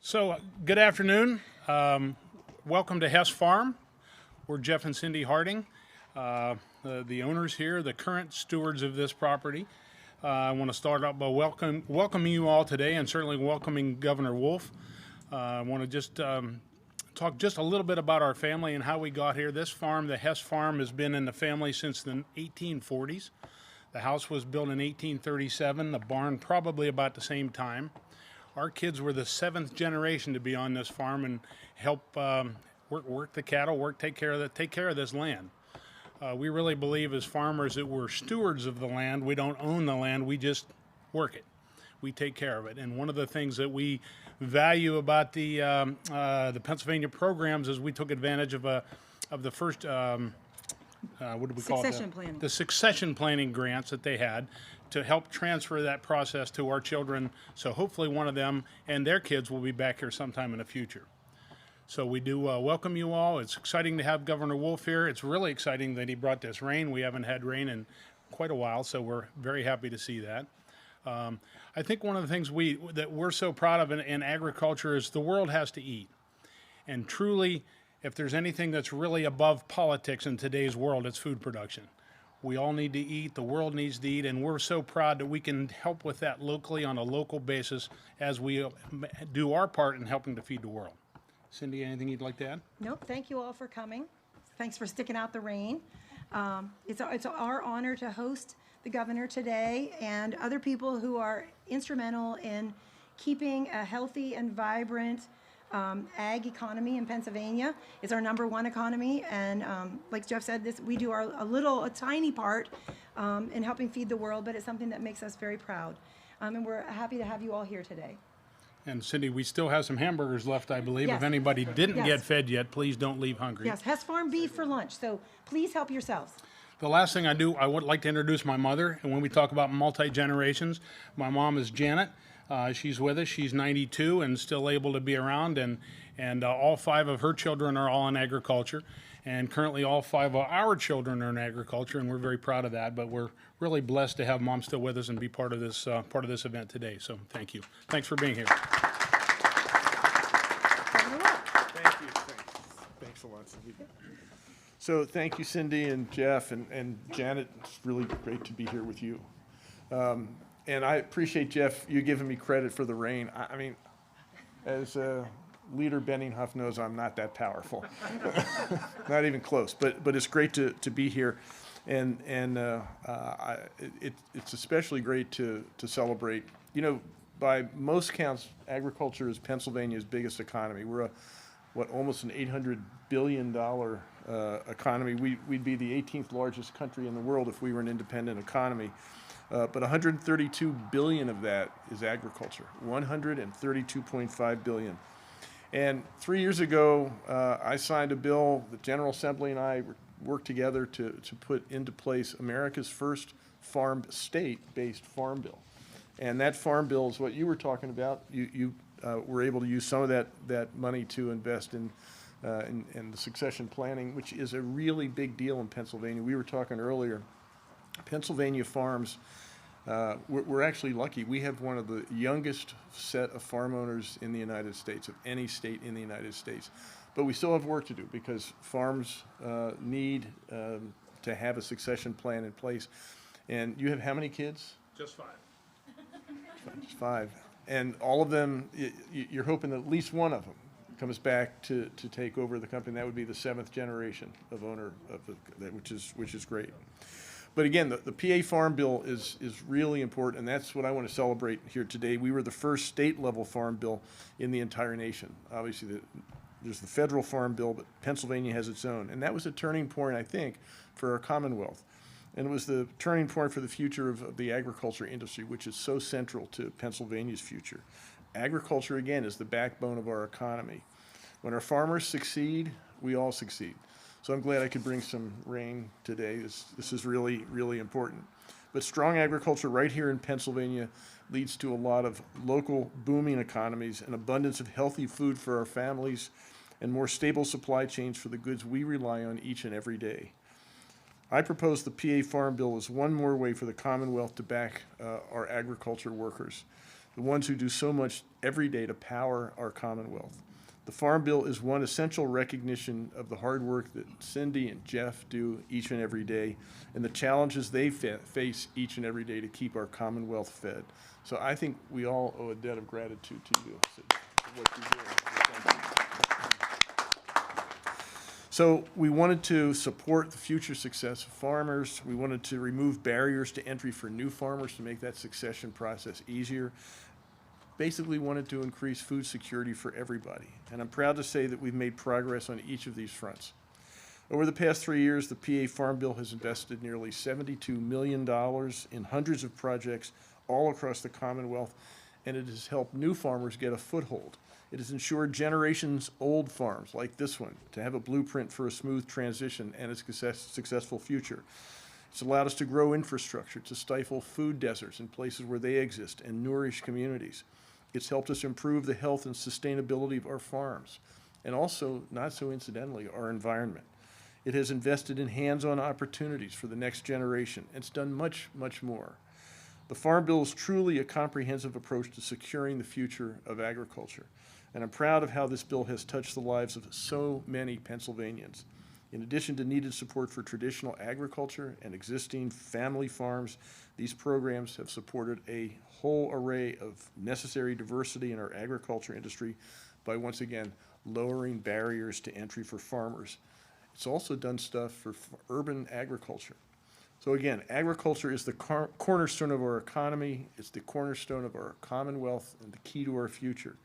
Good afternoon. Welcome to Hess Farm. We're Jeff and Cindy Harding, the owners here, the current stewards of this property. I want to start out by welcoming you all today, and certainly welcoming Governor Wolf. I want to just talk just a little bit about our family and how we got here. This farm, the Hess Farm, has been in the family since the 1840s. The house was built in 1837, the barn probably about the same time. Our kids were the seventh generation to be on this farm and help work the cattle, take care of this land. We really believe as farmers that we're stewards of the land. We don't own the land, we just work it. We take care of it. And one of the things that we value about the Pennsylvania programs is we took advantage of the first what do we call it? Succession planning. The succession planning grants that they had to help transfer that process to our children. So hopefully one of them and their kids will be back here sometime in the future. So we do welcome you all. It's exciting to have Governor Wolf here. It's really exciting that he brought this rain. We haven't had rain in quite a while, so we're very happy to see that. I think one of the things that we're so proud of in agriculture is the world has to eat. And truly, if there's anything that's really above politics in today's world, it's food production. We all need to eat, the world needs to eat, and we're so proud that we can help with that locally on a local basis as we do our part in helping to feed the world. Cindy, anything you'd like to add? Nope, thank you all for coming. Thanks for sticking out the rain. It's our honor to host the governor today and other people who are instrumental in keeping a healthy and vibrant ag economy in Pennsylvania. It's our #1 economy, and like Jeff said, we do a tiny part in helping feed the world, but it's something that makes us very proud. And we're happy to have you all here today. And Cindy, we still have some hamburgers left, I believe. Yes. If anybody didn't Yes. get fed yet, please don't leave hungry. Yes, Hess Farm beef for lunch, so please help yourselves. The last thing I would like to introduce my mother. And when we talk about multi-generations, my mom is Janet. She's with us. She's 92 and still able to be around. And all 5 of her children are all in agriculture. And currently all 5 of our children are in agriculture, and we're very proud of that. But we're really blessed to have Mom still with us and be part of this event today. So thank you. Thanks for being here. Thank you. Thanks a lot, Cindy. So thank you, Cindy and Jeff and Janet. It's really great to be here with you. And I appreciate, Jeff, you giving me credit for the rain. I mean, as Leader Benninghoff knows, I'm not that powerful. Not even close. But it's great to be here. And it's especially great to celebrate. You know, by most counts, agriculture is Pennsylvania's biggest economy. We're almost an $800 billion economy. We'd be the 18th largest country in the world if we were an independent economy. But 132 billion of that is agriculture. 132.5 billion. And 3 years ago, I signed a bill. The General Assembly and I worked together to put into place America's first state-based farm bill. And that farm bill is what you were talking about. You were able to use some of that money to invest in the succession planning, which is a really big deal in Pennsylvania. We were talking earlier, Pennsylvania farms, we're actually lucky. We have one of the youngest set of farm owners in the United States, of any state in the United States. But we still have work to do because farms need to have a succession plan in place. And you have how many kids? Just 5. Just 5. And all of them, you're hoping that at least one of them comes back to take over the company. That would be the 7th generation of owner of which is great. But again, the PA Farm Bill is really important, and that's what I want to celebrate here today. We were the first state-level farm bill in the entire nation. Obviously, there's the federal farm bill, but Pennsylvania has its own. And that was a turning point, I think, for our commonwealth. And it was the turning point for the future of the agriculture industry, which is so central to Pennsylvania's future. Agriculture, again, is the backbone of our economy. When our farmers succeed, we all succeed. So I'm glad I could bring some rain today. This is really, really important. But strong agriculture right here in Pennsylvania leads to a lot of local booming economies, an abundance of healthy food for our families, and more stable supply chains for the goods we rely on each and every day. I propose the PA Farm Bill as one more way for the Commonwealth to back our agriculture workers. the ones who do so much every day to power our Commonwealth. The Farm Bill is one essential recognition of the hard work that Cindy and Jeff do each and every day and the challenges they face each and every day to keep our Commonwealth fed. So I think we all owe a debt of gratitude to you for what you do. Thank you. So we wanted to support the future success of farmers. We wanted to remove barriers to entry for new farmers to make that succession process easier. Basically wanted to increase food security for everybody. And I'm proud to say that we've made progress on each of these fronts. Over the past 3 years, the PA Farm Bill has invested nearly $72 million in hundreds of projects all across the Commonwealth, and it has helped new farmers get a foothold. It has ensured generations-old farms like this one to have a blueprint for a smooth transition and a successful future. It's allowed us to grow infrastructure, to stifle food deserts in places where they exist and nourish communities. It's helped us improve the health and sustainability of our farms, and also, not so incidentally, our environment. It has invested in hands-on opportunities for the next generation. It's done much, much more. The Farm Bill is truly a comprehensive approach to securing the future of agriculture. And I'm proud of how this bill has touched the lives of so many Pennsylvanians. In addition to needed support for traditional agriculture and existing family farms, these programs have supported a whole array of necessary diversity in our agriculture industry by, once again, lowering barriers to entry for farmers. It's also done stuff for urban agriculture. So again, agriculture is the cornerstone of our economy, it's the cornerstone of our Commonwealth, and the key to our future.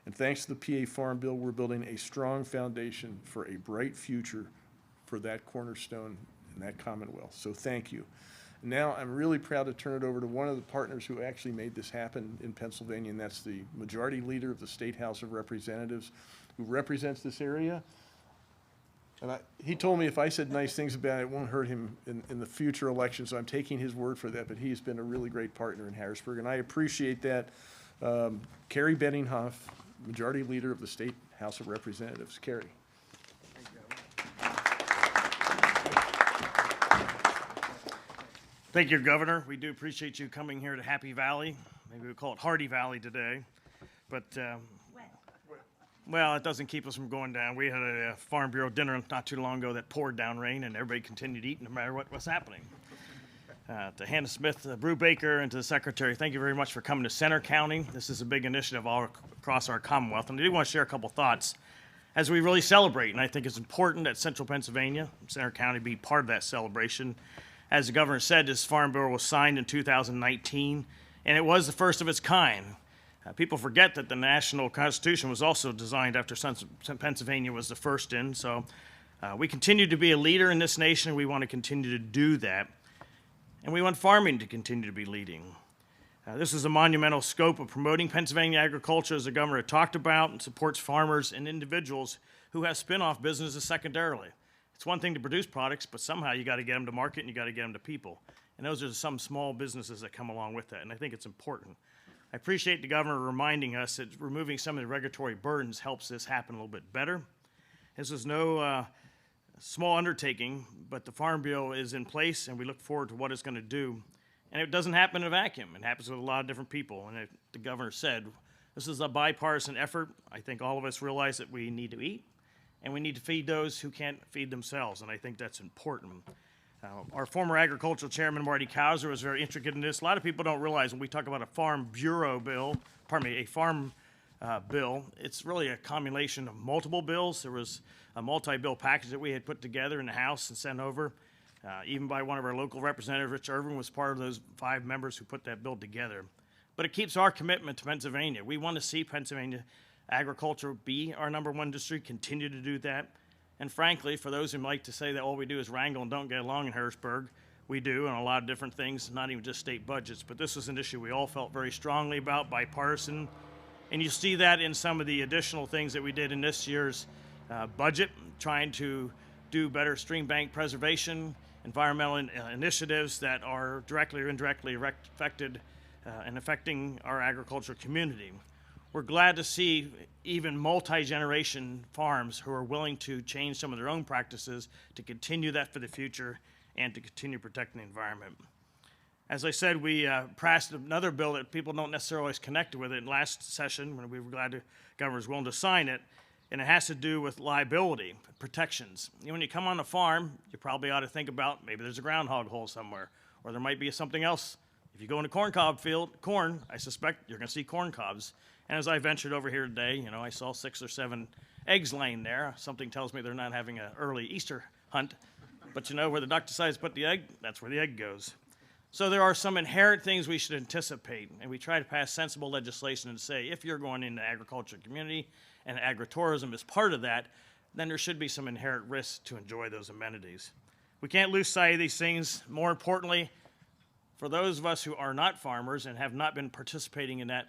And thanks to the PA Farm Bill, we're building a strong foundation for a bright future for that cornerstone and that Commonwealth. So thank you. Now I'm really proud to turn it over to one of the partners who actually made this happen in Pennsylvania, and that's the Majority Leader of the State House of Representatives, who represents this area. And he told me if I said nice things about it, it won't hurt him in the future elections. So I'm taking his word for that, but he's been a really great partner in Harrisburg, and I appreciate that. Carrie Benninghoff, Majority Leader of the State House of Representatives. Carrie. Thank you, Governor. We do appreciate you coming here to Happy Valley. Maybe we'll call it Hardy Valley today. But, well, it doesn't keep us from going down. We had a Farm Bureau dinner not too long ago that poured down rain, and everybody continued eating no matter what was happening. To Hannah Smith, the brew baker, and to the secretary, thank you very much for coming to Center County. This is a big initiative all across our Commonwealth, and I do want to share a couple thoughts as we really celebrate. And I think it's important that Central Pennsylvania, Center County, be part of that celebration. As the governor said, this Farm Bill was signed in 2019, and it was the first of its kind. People forget that the national Constitution was also designed after Pennsylvania was the first in. So we continue to be a leader in this nation. We want to continue to do that. And we want farming to continue to be leading. This is a monumental scope of promoting Pennsylvania agriculture, as the governor talked about, and supports farmers and individuals who have spin-off businesses secondarily. It's one thing to produce products, but somehow you got to get them to market and you got to get them to people. And those are some small businesses that come along with that, and I think it's important. I appreciate the governor reminding us that removing some of the regulatory burdens helps this happen a little bit better. This is no small undertaking, but the Farm Bill is in place, and we look forward to what it's going to do. And it doesn't happen in a vacuum. It happens with a lot of different people. And the governor said, this is a bipartisan effort. I think all of us realize that we need to eat, and we need to feed those who can't feed themselves, and I think that's important. Our former agricultural chairman, Marty Kauser, was very intricate in this. A lot of people don't realize when we talk about a farm bureau bill, a farm bill, it's really a combination of multiple bills. There was a multi-bill package that we had put together in the House and sent over, even by one of our local representatives, Rich Irvin, was part of those 5 members who put that bill together. But it keeps our commitment to Pennsylvania. We want to see Pennsylvania agriculture be our #1 industry, continue to do that. And frankly, for those who like to say that all we do is wrangle and don't get along in Harrisburg, we do on a lot of different things, not even just state budgets. But this was an issue we all felt very strongly about, bipartisan. And you see that in some of the additional things that we did in this year's budget, trying to do better stream bank preservation, environmental initiatives that are directly or indirectly affected and affecting our agricultural community. We're glad to see even multi-generation farms who are willing to change some of their own practices to continue that for the future and to continue protecting the environment. As I said, we passed another bill that people don't necessarily always connect with it in last session when we were glad the governor was willing to sign it, and it has to do with liability protections. You know, when you come on a farm, you probably ought to think about maybe there's a groundhog hole somewhere, or there might be something else. If you go in a corn cob field, I suspect you're going to see corn cobs. And as I ventured over here today, you know, I saw 6 or 7 eggs laying there. Something tells me they're not having an early Easter hunt. But you know, where the duck decides to put the egg, that's where the egg goes. So there are some inherent things we should anticipate, and we try to pass sensible legislation and say if you're going into the agriculture community and agritourism is part of that, then there should be some inherent risks to enjoy those amenities. We can't lose sight of these things. More importantly, for those of us who are not farmers and have not been participating in that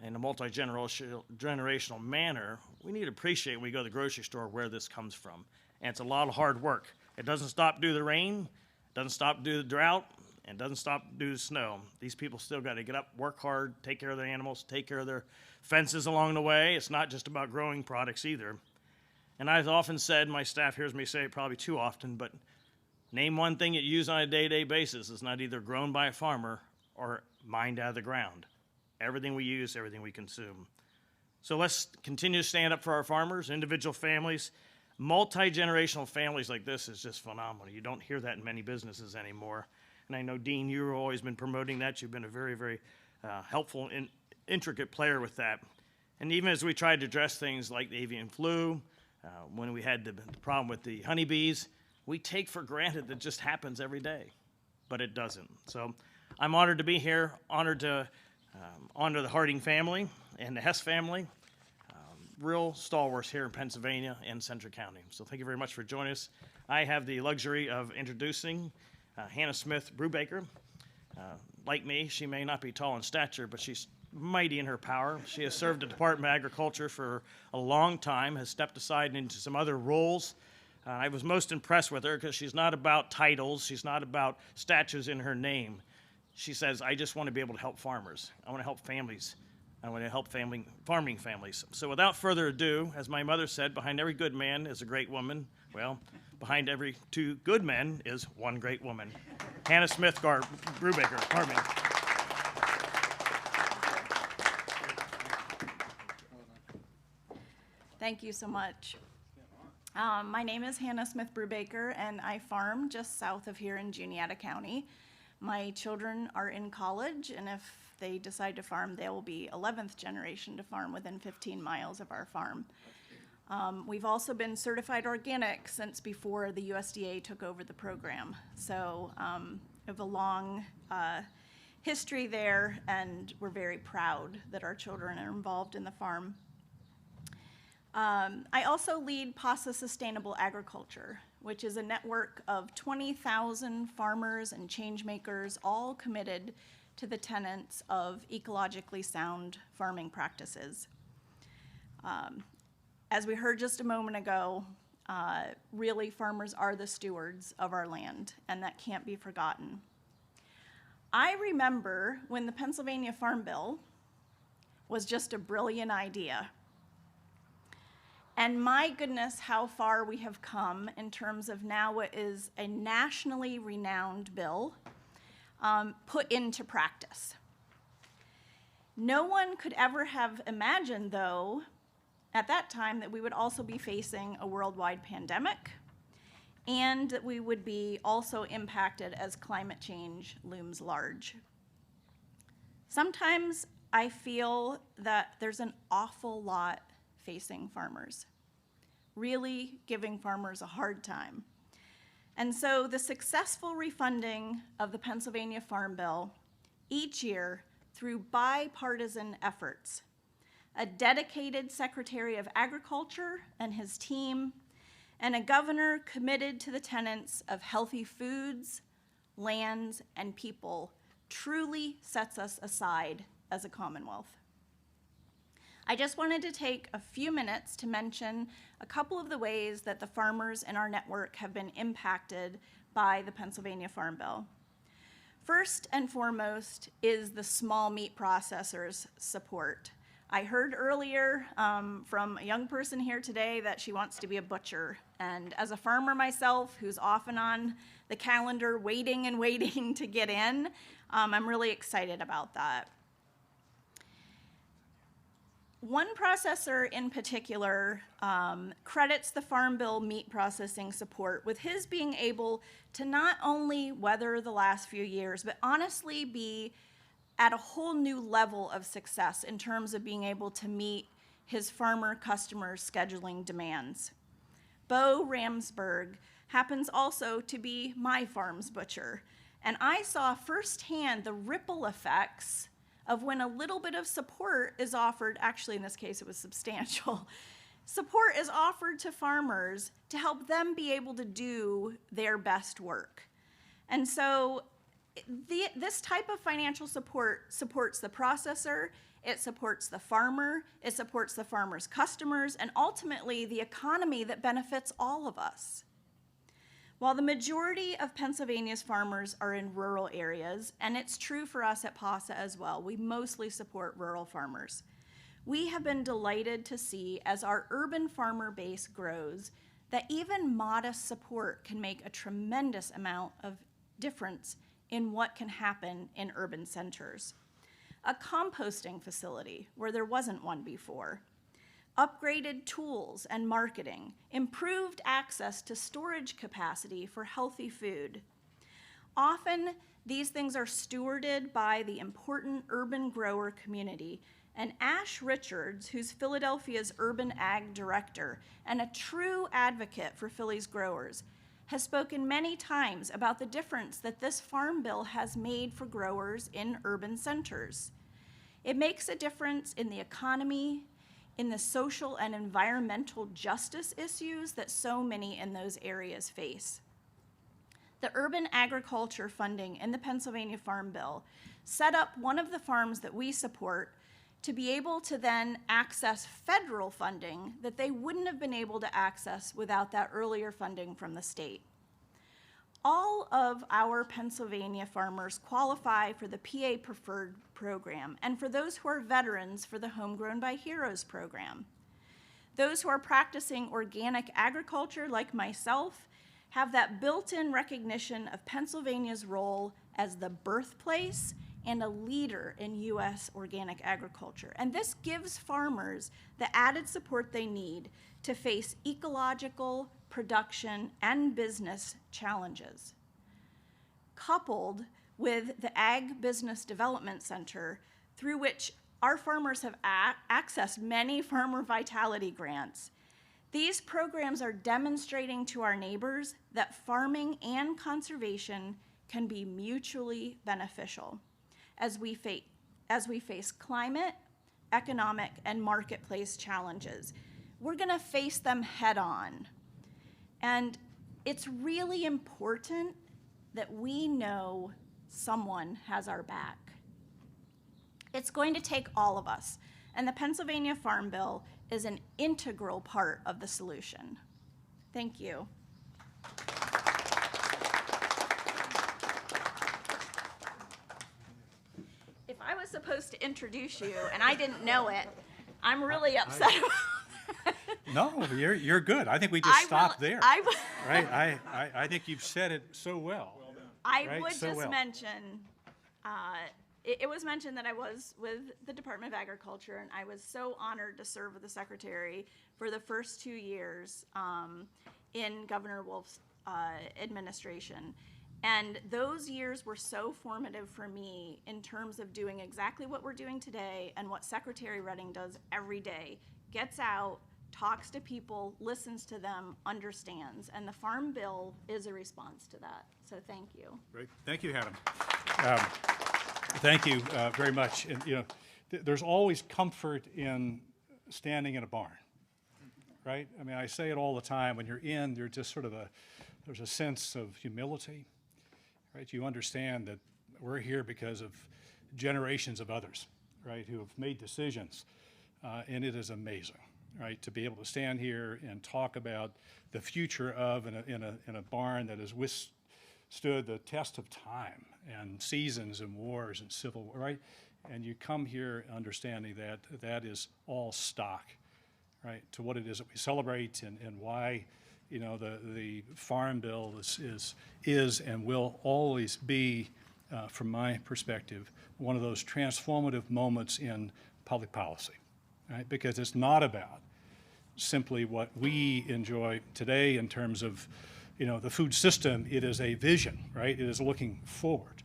in a multi-generational manner, we need to appreciate when we go to the grocery store where this comes from. And it's a lot of hard work. It doesn't stop due to the rain, doesn't stop due to the drought, and doesn't stop due to snow. These people still got to get up, work hard, take care of their animals, take care of their fences along the way. It's not just about growing products either. And I've often said, my staff hears me say it probably too often, but name one thing you use on a day-to-day basis that's not either grown by a farmer or mined out of the ground. Everything we use, everything we consume. So let's continue to stand up for our farmers, individual families. Multi-generational families like this is just phenomenal. You don't hear that in many businesses anymore. And I know, Dean, you've always been promoting that. You've been a very, very helpful and intricate player with that. And even as we tried to address things like the avian flu, when we had the problem with the honeybees, we take for granted that it just happens every day, but it doesn't. So I'm honored to be here, honored to honor the Harding family and the Hess family, real stalwarts here in Pennsylvania and Central County. So thank you very much for joining us. I have the luxury of introducing Hannah Smith Brubaker. Like me, she may not be tall in stature, but she's mighty in her power. She has served the Department of Agriculture for a long time, has stepped aside into some other roles. I was most impressed with her because she's not about titles. She's not about statues in her name. She says, I just want to be able to help farmers. I want to help families. I want to help farming families. So without further ado, as my mother said, behind every good man is a great woman. Well, behind every 2 good men is 1 great woman. Hannah Smith Brubaker, pardon me. Thank you so much. My name is Hannah Smith Brubaker, and I farm just south of here in Juniata County. My children are in college, and if they decide to farm, they will be 11th generation to farm within 15 miles of our farm. We've also been certified organic since before the USDA took over the program. So we have a long history there, and we're very proud that our children are involved in the farm. I also lead PASA Sustainable Agriculture, which is a network of 20,000 farmers and change makers, all committed to the tenets of ecologically sound farming practices. As we heard just a moment ago, really farmers are the stewards of our land, and that can't be forgotten. I remember when the Pennsylvania Farm Bill was just a brilliant idea. And my goodness, how far we have come in terms of now what is a nationally renowned bill put into practice. No one could ever have imagined, though, at that time that we would also be facing a worldwide pandemic and that we would be also impacted as climate change looms large. Sometimes I feel that there's an awful lot facing farmers, really giving farmers a hard time. And so the successful refunding of the Pennsylvania Farm Bill each year through bipartisan efforts, a dedicated Secretary of Agriculture and his team, and a governor committed to the tenets of healthy foods, lands, and people truly sets us aside as a commonwealth. I just wanted to take a few minutes to mention a couple of the ways that the farmers in our network have been impacted by the Pennsylvania Farm Bill. First and foremost is the small meat processors' support. I heard earlier from a young person here today that she wants to be a butcher. And as a farmer myself, who's often on the calendar waiting and waiting to get in, I'm really excited about that. One processor in particular credits the Farm Bill meat processing support with his being able to not only weather the last few years, but honestly be at a whole new level of success in terms of being able to meet his farmer customers' scheduling demands. Bo Ramsberg happens also to be my farm's butcher, and I saw firsthand the ripple effects of when a little bit of support is offered, actually in this case it was substantial, support is offered to farmers to help them be able to do their best work. And so this type of financial support supports the processor, it supports the farmer, it supports the farmer's customers, and ultimately the economy that benefits all of us. While the majority of Pennsylvania's farmers are in rural areas, and it's true for us at PASA as well, we mostly support rural farmers. We have been delighted to see as our urban farmer base grows that even modest support can make a tremendous amount of difference in what can happen in urban centers. A composting facility where there wasn't one before, upgraded tools and marketing, improved access to storage capacity for healthy food. Often, these things are stewarded by the important urban grower community, and Ash Richards, who's Philadelphia's urban ag director and a true advocate for Philly's growers, has spoken many times about the difference that this farm bill has made for growers in urban centers. It makes a difference in the economy, in the social and environmental justice issues that so many in those areas face. The urban agriculture funding in the Pennsylvania Farm Bill set up one of the farms that we support to be able to then access federal funding that they wouldn't have been able to access without that earlier funding from the state. All of our Pennsylvania farmers qualify for the PA Preferred program, and for those who are veterans, for the Homegrown by Heroes program. Those who are practicing organic agriculture, like myself, have that built-in recognition of Pennsylvania's role as the birthplace and a leader in U.S. organic agriculture. And this gives farmers the added support they need to face ecological, production, and business challenges. Coupled with the Ag Business Development Center, through which our farmers have accessed many farmer vitality grants, these programs are demonstrating to our neighbors that farming and conservation can be mutually beneficial as we face climate, economic, and marketplace challenges. We're gonna face them head on. And it's really important that we know someone has our back. It's going to take all of us, and the Pennsylvania Farm Bill is an integral part of the solution. Thank you. If I was supposed to introduce you and I didn't know it, I'm really upset about that. No, you're good. I think we just stop there. Right? I think you've said it so well. I would just mention, it was mentioned that I was with the Department of Agriculture, and I was so honored to serve with the Secretary for the first 2 years in Governor Wolf's administration. And those years were so formative for me in terms of doing exactly what we're doing today and what Secretary Redding does every day. Gets out, talks to people, listens to them, understands. And the Farm Bill is a response to that. So thank you. Great. Thank you, Adam. Thank you very much. And, you know, there's always comfort in standing in a barn, right? I mean, I say it all the time. When you're in, there's just sort of there's a sense of humility, right? You understand that we're here because of generations of others, right, who have made decisions, and it is amazing, right, to be able to stand here and talk about the future of in a barn that has withstood the test of time and seasons and wars and civil war, right? And you come here understanding that that is all stock, right, to what it is that we celebrate and why, you know, the Farm Bill is and will always be from my perspective, one of those transformative moments in public policy, right? Because it's not about simply what we enjoy today in terms of, the food system. It is a vision, right? It is looking forward.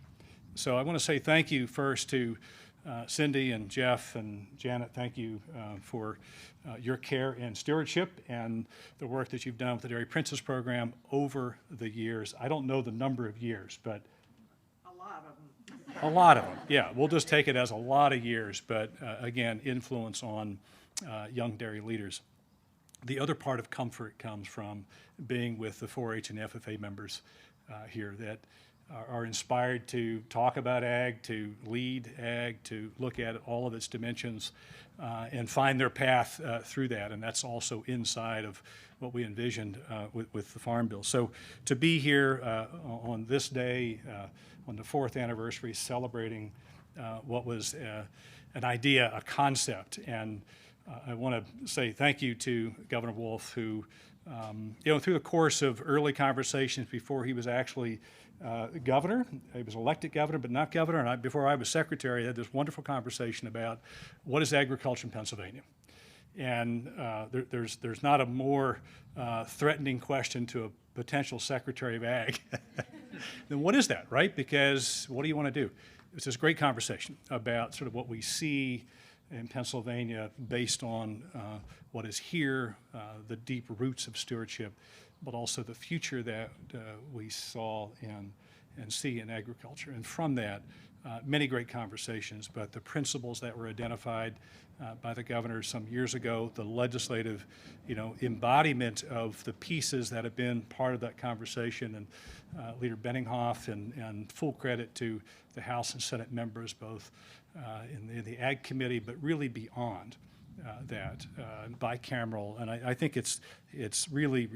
So I want to say thank you first to Cindy and Jeff and Janet. Thank you for your care and stewardship and the work that you've done with the Dairy Princess program over the years. I don't know the number of years, but a lot of them, yeah. We'll just take it as a lot of years, but again, influence on young dairy leaders. The other part of comfort comes from being with the 4-H and FFA members here that are inspired to talk about ag, to lead ag, to look at all of its dimensions and find their path through that. And that's also inside of what we envisioned with the Farm Bill. So to be here on this day, on the 4th anniversary, celebrating what was an idea, a concept. And I want to say thank you to Governor Wolf, who, through the course of early conversations before he was actually governor, he was elected governor, but not governor, and before I was secretary, I had this wonderful conversation about what is agriculture in Pennsylvania. And there's not a more threatening question to a potential secretary of ag then what is that, right? Because what do you want to do? It's this great conversation about sort of what we see in Pennsylvania based on what is here, the deep roots of stewardship, but also the future that we saw and see in agriculture. And from that, many great conversations, but the principles that were identified by the governor some years ago, the legislative, embodiment of the pieces that have been part of that conversation, and Leader Benninghoff, and full credit to the House and Senate members, both in the Ag Committee, but really beyond that, bicameral. And I think it's really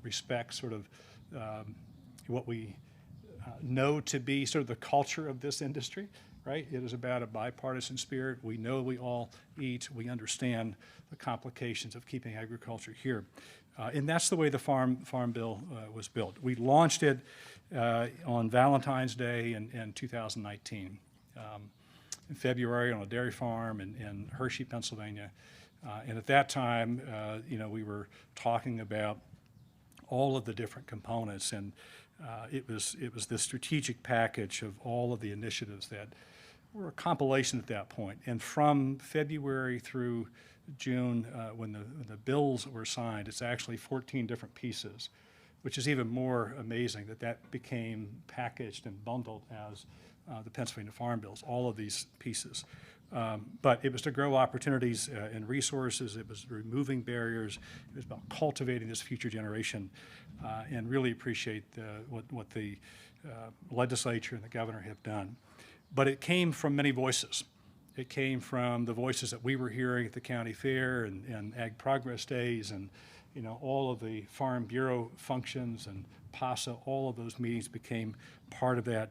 respects sort of what we know to be sort of the culture of this industry, right? It is about a bipartisan spirit. We know we all eat. We understand the complications of keeping agriculture here. And that's the way the Farm Bill was built. We launched it on Valentine's Day in 2019. In February on a dairy farm in Hershey, Pennsylvania. And at that time, we were talking about all of the different components, and it was this strategic package of all of the initiatives that were a compilation at that point. And from February through June, when the bills were signed, it's actually 14 different pieces, which is even more amazing that became packaged and bundled as the Pennsylvania Farm Bills, all of these pieces. But it was to grow opportunities and resources. It was removing barriers. It was about cultivating this future generation, and really appreciate what the legislature and the governor have done. But it came from many voices. It came from the voices that we were hearing at the county fair and Ag Progress Days, and all of the Farm Bureau functions and PASA. All of those meetings became part of that.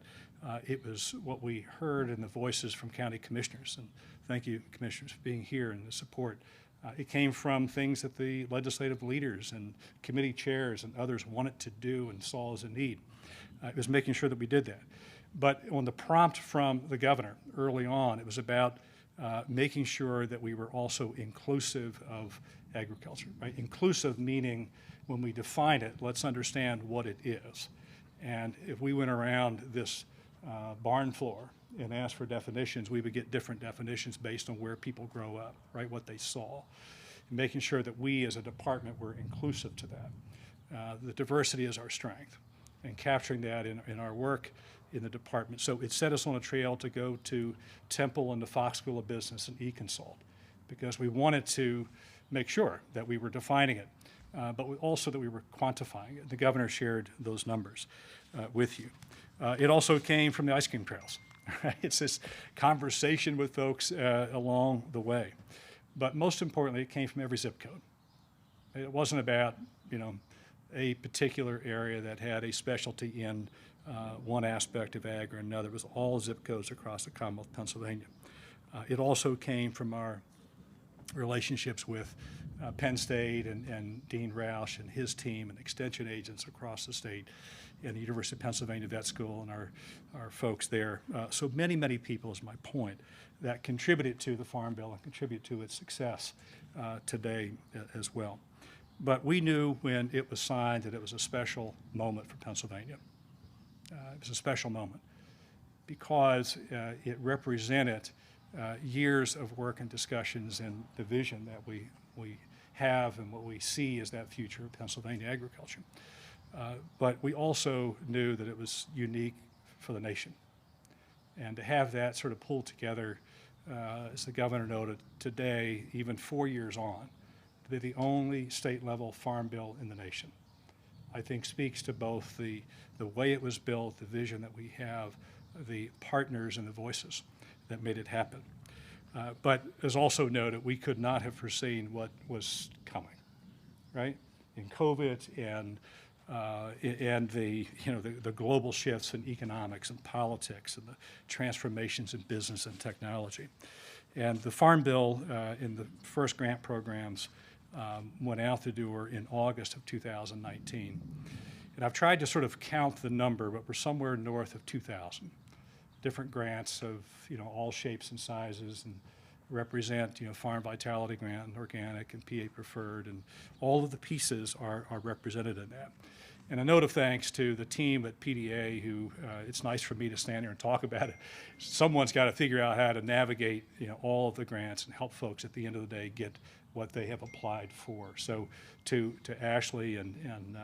It was what we heard in the voices from county commissioners, and thank you, commissioners, for being here and the support. It came from things that the legislative leaders and committee chairs and others wanted to do and saw as a need. It was making sure that we did that. But on the prompt from the governor early on, it was about making sure that we were also inclusive of agriculture, right? Inclusive meaning when we define it, let's understand what it is. And if we went around this barn floor and asked for definitions, we would get different definitions based on where people grow up, right, what they saw. And making sure that we as a department were inclusive to that. The diversity is our strength, and capturing that in our work in the department. So it set us on a trail to go to Temple and the Fox School of Business and eConsult, because we wanted to make sure that we were defining it, but also that we were quantifying it. The governor shared those numbers with you. It also came from the ice cream trails. Right? It's this conversation with folks along the way. But most importantly, it came from every zip code. It wasn't about, a particular area that had a specialty in one aspect of ag or another. It was all zip codes across the Commonwealth of Pennsylvania. It also came from our relationships with Penn State and Dean Roush and his team and extension agents across the state and the University of Pennsylvania Vet School and our folks there. So many people is my point that contributed to the Farm Bill and contribute to its success today as well. But we knew when it was signed that it was a special moment for Pennsylvania. It was a special moment because it represented years of work and discussions and the vision that we have and what we see as that future of Pennsylvania agriculture. But we also knew that it was unique for the nation. And to have that sort of pulled together, as the governor noted today, even 4 years on, to be the only state-level farm bill in the nation, I think speaks to both the way it was built, the vision that we have, the partners and the voices that made it happen. But as also noted, we could not have foreseen what was coming, right? In COVID and the global shifts in economics and politics and the transformations in business and technology. And the Farm Bill in the first grant programs went out the door in August of 2019. And I've tried to sort of count the number, but we're somewhere north of 2,000 different grants of all shapes and sizes and represent farm vitality grant and organic and PA preferred, and all of the pieces are represented in that. And a note of thanks to the team at PDA who, it's nice for me to stand here and talk about it. Someone's got to figure out how to navigate all of the grants and help folks at the end of the day get what they have applied for. So to Ashley and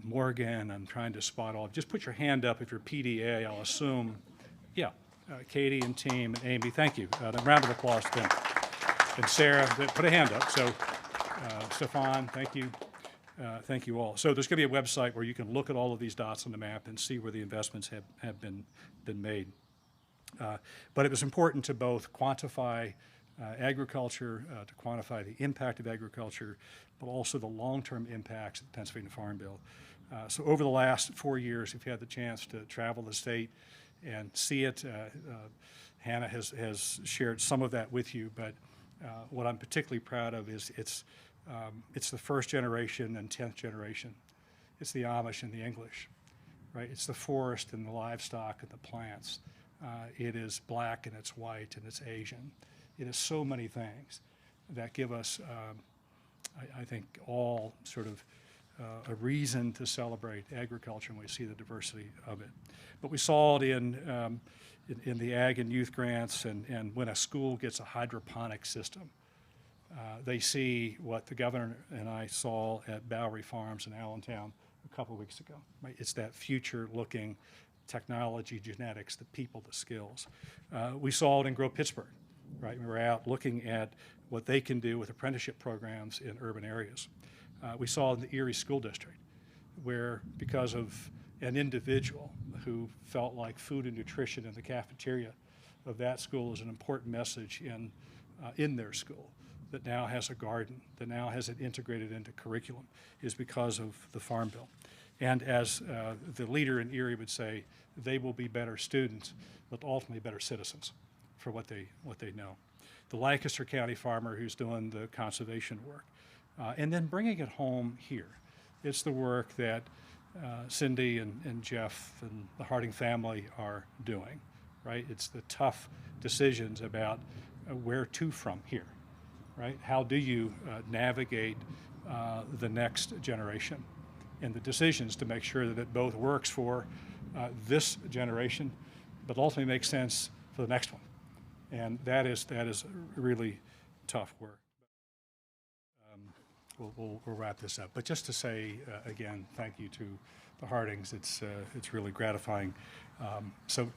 Morgan, I'm trying to spot all. Just put your hand up if you're PDA, I'll assume. Yeah, Katie and team and Amy, thank you. A round of applause to them. And Sarah, put a hand up. So Stefan, thank you. Thank you all. So there's going to be a website where you can look at all of these dots on the map and see where the investments have been made. But it was important to both quantify agriculture, to quantify the impact of agriculture, but also the long-term impacts of the Pennsylvania Farm Bill. So over the last 4 years, we've had the chance to travel the state and see it. Hannah has shared some of that with you, but what I'm particularly proud of is it's the first generation and 10th generation. It's the Amish and the English, right? It's the forest and the livestock and the plants. It is black and it's white and it's Asian. It is so many things that give us, I think, all sort of a reason to celebrate agriculture, and we see the diversity of it. But we saw it in the ag and youth grants, and when a school gets a hydroponic system, they see what the governor and I saw at Bowery Farms in Allentown a couple of weeks ago. Right? It's that future-looking technology, genetics, the people, the skills. We saw it in Grow Pittsburgh. Right? We were out looking at what they can do with apprenticeship programs in urban areas. We saw it in the Erie School District, where because of an individual who felt like food and nutrition in the cafeteria of that school is an important message in their school, that now has a garden, that now has it integrated into curriculum, is because of the Farm Bill. And as the leader in Erie would say, they will be better students, but ultimately better citizens for what they know. The Lancaster County farmer who's doing the conservation work, and then bringing it home here. It's the work that Cindy and Jeff and the Harding family are doing, right? It's the tough decisions about where to from here, right? How do you navigate the next generation, and the decisions to make sure that it both works for this generation, but ultimately makes sense for the next one. And that is really tough work. We'll wrap this up. But just to say again, thank you to the Hardings. It's really gratifying. So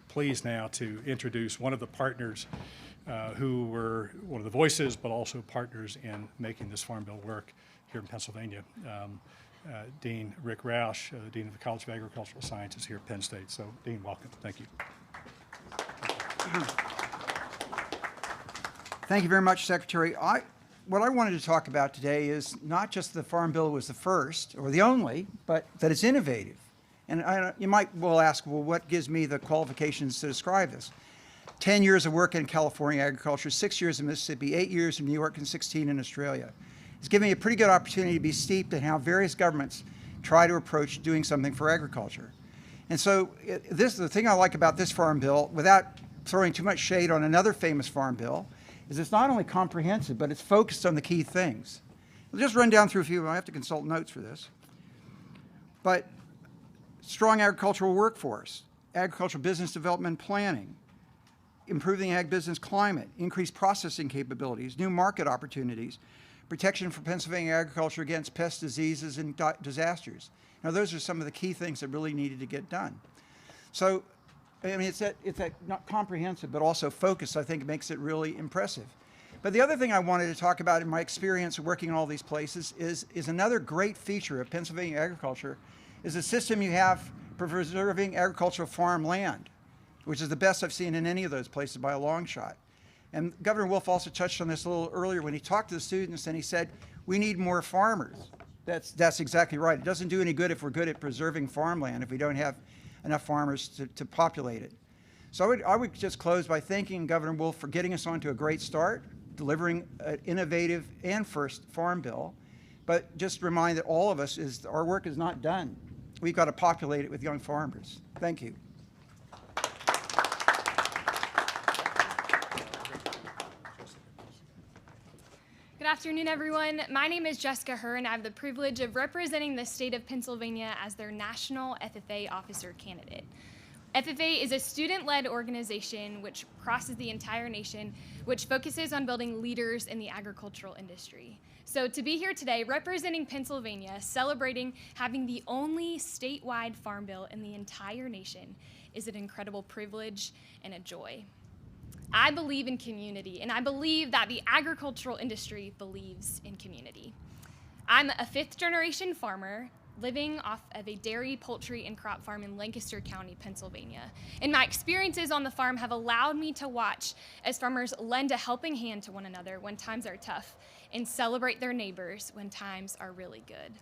pleased now to introduce one of the partners who were one of the voices, but also partners in making this Farm Bill work here in Pennsylvania. Dean Rick Roush, Dean of the College of Agricultural Sciences here at Penn State. So Dean, welcome. Thank you. Thank you very much, Secretary. What I wanted to talk about today is not just the Farm Bill was the first or the only, but that it's innovative. And you might well ask, well, what gives me the qualifications to describe this? 10 years of work in California agriculture, 6 years in Mississippi, 8 years in New York, and 16 in Australia. It's given me a pretty good opportunity to be steeped in how various governments try to approach doing something for agriculture. And so the thing I like about this farm bill, without throwing too much shade on another famous farm bill, is it's not only comprehensive, but it's focused on the key things. I'll just run down through a few. I have to consult notes for this. But strong agricultural workforce, agricultural business development planning, improving ag business climate, increased processing capabilities, new market opportunities, protection for Pennsylvania agriculture against pest diseases and disasters. Now, those are some of the key things that really needed to get done. So, I mean, it's that not comprehensive, but also focused, I think makes it really impressive. But the other thing I wanted to talk about in my experience of working in all these places is another great feature of Pennsylvania agriculture is the system you have for preserving agricultural farm land, which is the best I've seen in any of those places by a long shot. And Governor Wolf also touched on this a little earlier when he talked to the students and he said, we need more farmers. That's exactly right. It doesn't do any good if we're good at preserving farmland if we don't have enough farmers to populate it. So I would just close by thanking Governor Wolf for getting us onto a great start, delivering an innovative and first farm bill, but just remind that all of us our work is not done. We've got to populate it with young farmers. Thank you. Good afternoon, everyone. My name is Jessica Herr, and I have the privilege of representing the state of Pennsylvania as their National FFA Officer Candidate. FFA is a student-led organization which crosses the entire nation, which focuses on building leaders in the agricultural industry. So to be here today representing Pennsylvania, celebrating having the only statewide farm bill in the entire nation is an incredible privilege and a joy. I believe in community, and I believe that the agricultural industry believes in community. I'm a fifth-generation farmer living off of a dairy, poultry, and crop farm in Lancaster County, Pennsylvania. And my experiences on the farm have allowed me to watch as farmers lend a helping hand to one another when times are tough and celebrate their neighbors when times are really good.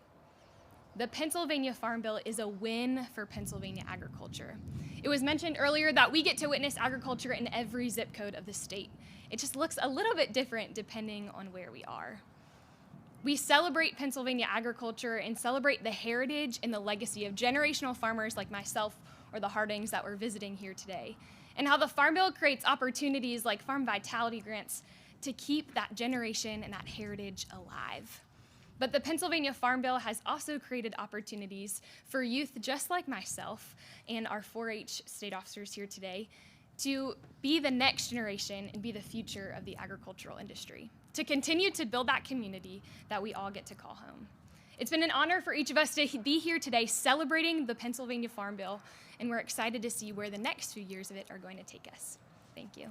The Pennsylvania Farm Bill is a win for Pennsylvania agriculture. It was mentioned earlier that we get to witness agriculture in every zip code of the state. It just looks a little bit different depending on where we are. We celebrate Pennsylvania agriculture and celebrate the heritage and the legacy of generational farmers like myself or the Hardings that we're visiting here today, and how the Farm Bill creates opportunities like farm vitality grants to keep that generation and that heritage alive. But the Pennsylvania Farm Bill has also created opportunities for youth just like myself and our 4-H state officers here today to be the next generation and be the future of the agricultural industry, to continue to build that community that we all get to call home. It's been an honor for each of us to be here today celebrating the Pennsylvania Farm Bill, and we're excited to see where the next few years of it are going to take us. Thank you.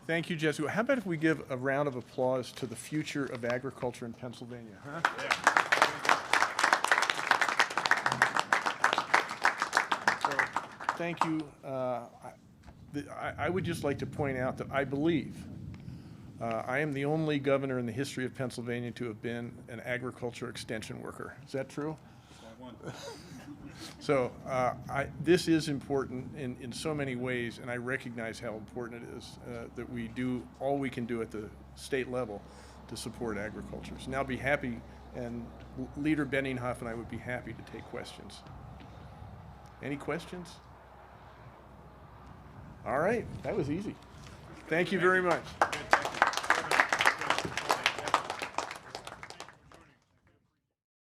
Thank you, Jessica. How about if we give a round of applause to the future of agriculture in Pennsylvania, huh? So, thank you. I would just like to point out that I believe I am the only governor in the history of Pennsylvania to have been an agriculture extension worker. Is that true? So this is important in so many ways, and I recognize how important it is that we do all we can do at the state level to support agriculture. So now I'll be happy, and Leader Benninghoff and I would be happy to take questions. Any questions? All right, that was easy. Thank you very much.